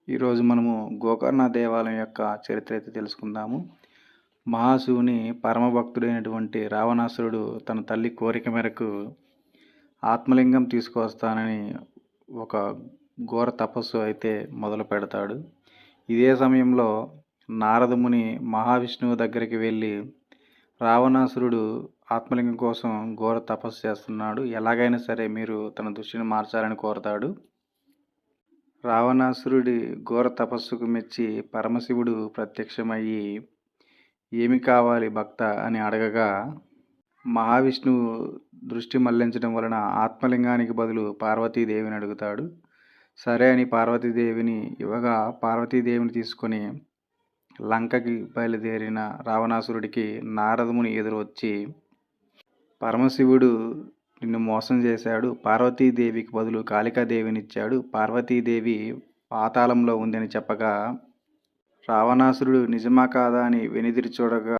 ఈరోజు మనము గోకర్ణ దేవాలయం యొక్క చరిత్ర అయితే తెలుసుకుందాము. మహాశివుని పరమభక్తుడైనటువంటి రావణాసురుడు తన తల్లి కోరిక మేరకు ఆత్మలింగం తీసుకువస్తానని ఒక ఘోర తపస్సు అయితే మొదలు పెడతాడు. ఇదే సమయంలో నారదముని మహావిష్ణువు దగ్గరికి వెళ్ళి రావణాసురుడు ఆత్మలింగం కోసం ఘోర తపస్సు చేస్తున్నాడు, ఎలాగైనా సరే మీరు తన దృష్టిని మార్చాలని కోరతాడు. రావణాసురుడి ఘోర తపస్సుకు మెచ్చి పరమశివుడు ప్రత్యక్షమయ్యి ఏమి కావాలి భక్త అని అడగగా, మహావిష్ణువు దృష్టి మళ్లించడం వలన ఆత్మలింగానికి బదులు పార్వతీదేవిని అడుగుతాడు. సరే అని పార్వతీదేవిని ఇవ్వగా, పార్వతీదేవిని తీసుకొని లంకకి బయలుదేరిన రావణాసురుడికి నారదముని ఎదురొచ్చి, పరమశివుడు నిన్ను మోసం చేశాడు, పార్వతీదేవికి బదులు కాళికాదేవినిచ్చాడు, పార్వతీదేవి పాతాళంలో ఉందని చెప్పగా, రావణాసురుడు నిజమా కాదా అని వెనుదిరి చూడగా